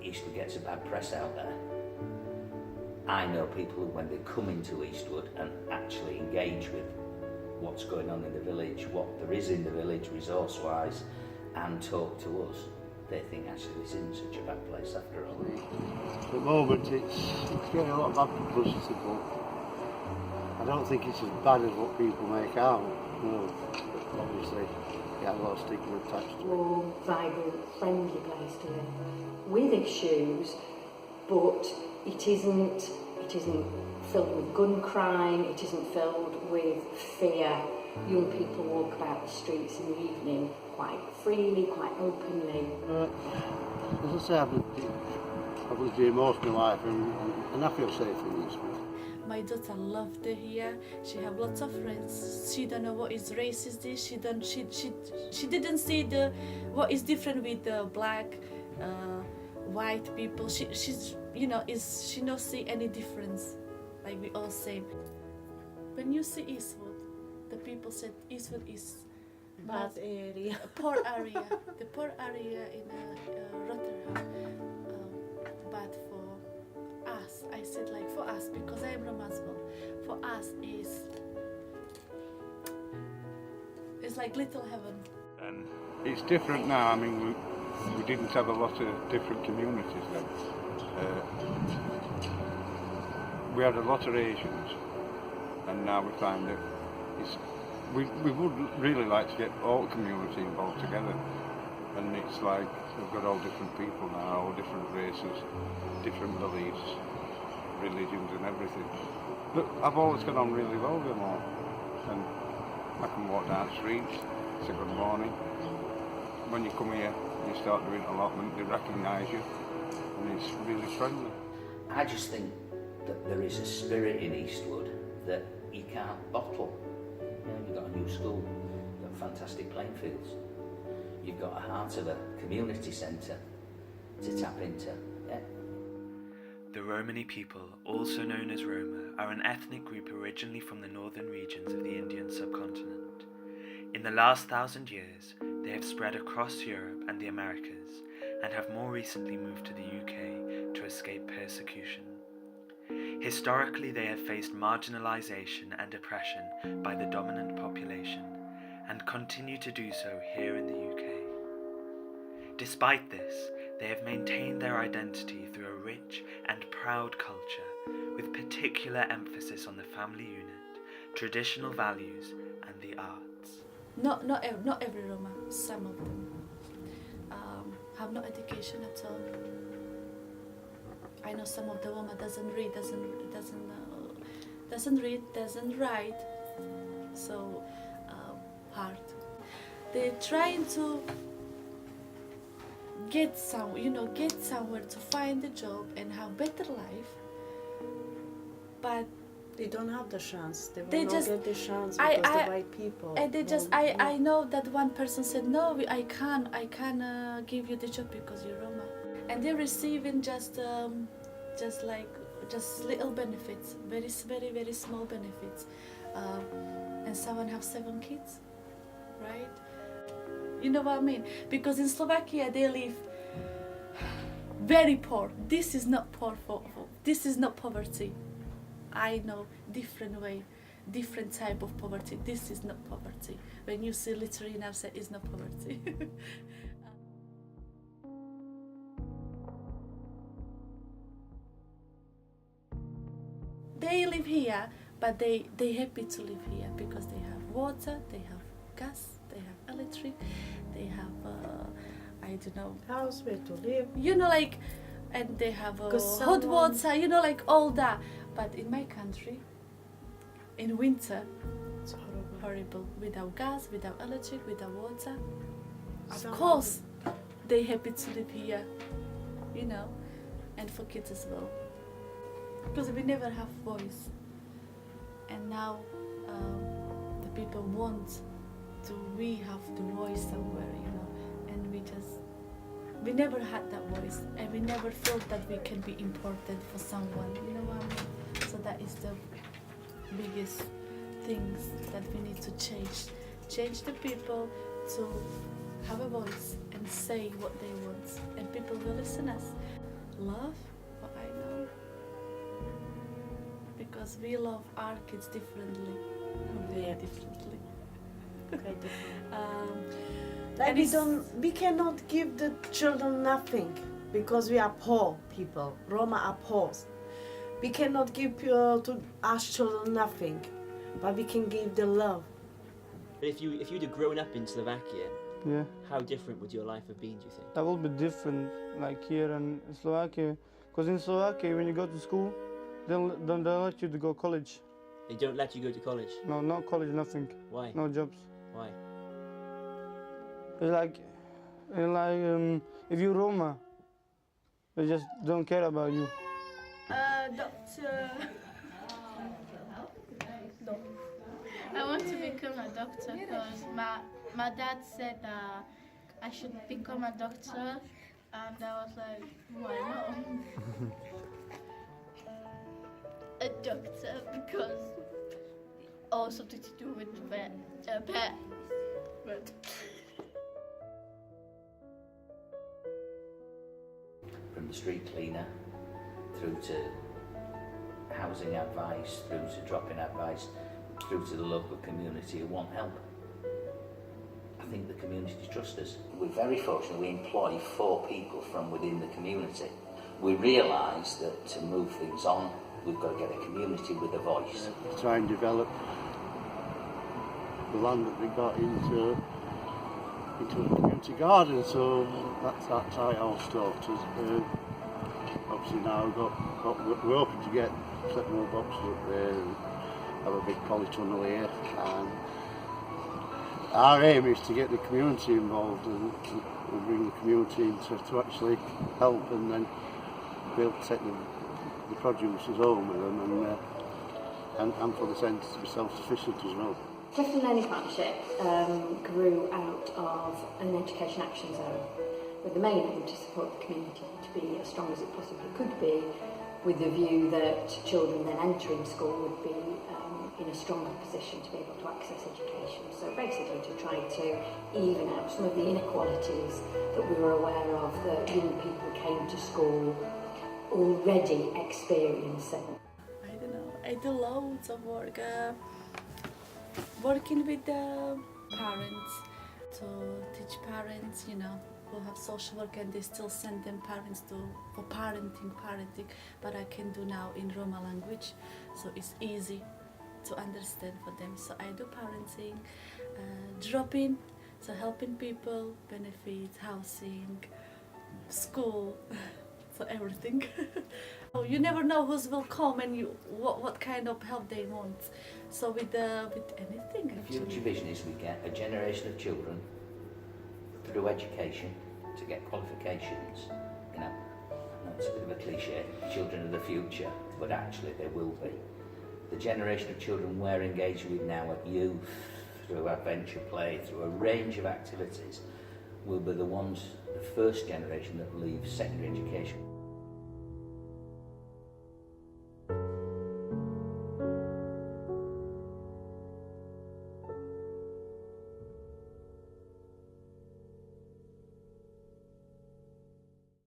Eastwood gets a bad press out there. I know people who, when they come into Eastwood and actually engage with what's going on in the village, what there is in the village resource-wise, and talk to us, they think actually this isn't such a bad place after all. At the moment it's getting a lot of bad publicity, but I don't think it's as bad as what people make out. You know, obviously, a lot of stigma attached to it. Warm, vibrant, friendly place to live, with issues, but it isn't filled with gun crime, it isn't filled with fear. Young people walk about the streets in the evening quite freely, quite openly. As I say, I've lived here most of my life and I feel safe in this place. My daughter loved it here. She have lots of friends. She don't know what is racist is. She didn't see what is different with the black, white people. She's she not see any difference. Like we all same. When you see Eastwood, the people said Eastwood is bad area, poor area, the poor area in Rotterdam. But for us, I said like for us, because I am Roma as well, for us it's like little heaven. And it's different now. I mean, we didn't have a lot of different communities then. We had a lot of Asians, and now we find that we would really like to get all community involved together. And it's like we've got all different people now, all different races, different beliefs, religions and everything. But I've always got on really well with them all. And I can walk down the streets, say good morning. When you come here, you start doing allotment, they recognise you, and it's really friendly. I just think that there is a spirit in Eastwood that you can't bottle. You've got a new school, you've got fantastic playing fields, you've got a heart of a community centre to tap into. Yeah. The Romani people, also known as Roma, are an ethnic group originally from the northern regions of the Indian subcontinent. In the last 1,000 years, they have spread across Europe and the Americas, and have more recently moved to the UK to escape persecution. Historically, they have faced marginalisation and oppression by the dominant population, and continue to do so here in the UK. Despite this, they have maintained their identity through a rich and proud culture, with particular emphasis on the family unit, traditional values, and the arts. Not every Roma, some of them have no education at all. I know some of the Roma doesn't read, doesn't write, so hard. They're trying to get somewhere to find a job and have better life, but they don't have the chance. They will just not get the chance because the white people. And they just, I know that one person said, no, I can't give you the job because you're Roma. And they're receiving just little benefits, very small benefits. And someone have 7 kids, right? You know what I mean? Because in Slovakia they live very poor. This is not poor this is not poverty. I know different way, different type of poverty. This is not poverty. When you see literally outside, it's not poverty. They live here, but they happy to live here because they have water, they have gas, they have electric, they have I don't know, house where to live. And they have hot water, all that. But in my country, in winter, It's horrible. Without gas, without electric, without water. Of course, they happy to live here, and for kids as well. Because we never have voice, and now the people want we have the voice somewhere, and we never had that voice, and we never felt that we can be important for someone, you know what I mean? So that is the biggest things that we need to change the people to have a voice and say what they want, and people will listen us. love what I know. Because we love our kids differently. Very Yeah. differently. Quite different. And Like it's- we cannot give the children nothing because we are poor people. Roma are poor. We cannot give to our children nothing, but we can give the love. But if you'd have grown up in Slovakia, Yeah, how different would your life have been, do you think? that will be different, like here in Slovakia. Because in Slovakia, when you go to school, they don't let you to go college. They don't let you go to college. No, not college, nothing, Why? no jobs. Why? It's like if you're Roma, they just don't care about you. Doctor. No. I want to become a doctor because my dad said I should become a doctor, and I was like, why not? A doctor because all something to do with pet. From the street cleaner through to housing advice, through to dropping advice, through to the local community who want help. I think the community trust us. We're very fortunate we employ 4 people from within the community. We realise that to move things on, we've got to get a community with a voice. Try and develop the land that we got into a community garden, so that's how it all started. Obviously now we're hoping to get 7 more boxes up there and have a big polytunnel here, and our aim is to get the community involved and bring the community in to actually help, and then be able to take the producers home with them, and for the centre to be self-sufficient as well. Clifton Learning Partnership grew out of an education action zone with the main aim to support the community to be as strong as it possibly could be, with the view that children then entering school would be in a stronger position to be able to access education. So basically to try to even out some of the inequalities that we were aware of that young people came to school already experiencing. I don't know. I do loads of work. Working with the parents to teach parents, who have social work and they still send them parents for parenting, but I can do now in Roma language, so it's easy to understand for them. So I do parenting, drop-in, so helping people, benefits, housing, school, so everything. You never know who will come and what kind of help they want. So with anything The actually. future vision is we get a generation of children through education to get qualifications. I know it's a bit of a cliche, children of the future, but actually they will be. The generation of children we're engaged with now at youth, through adventure play, through a range of activities, will be the first generation that leaves secondary education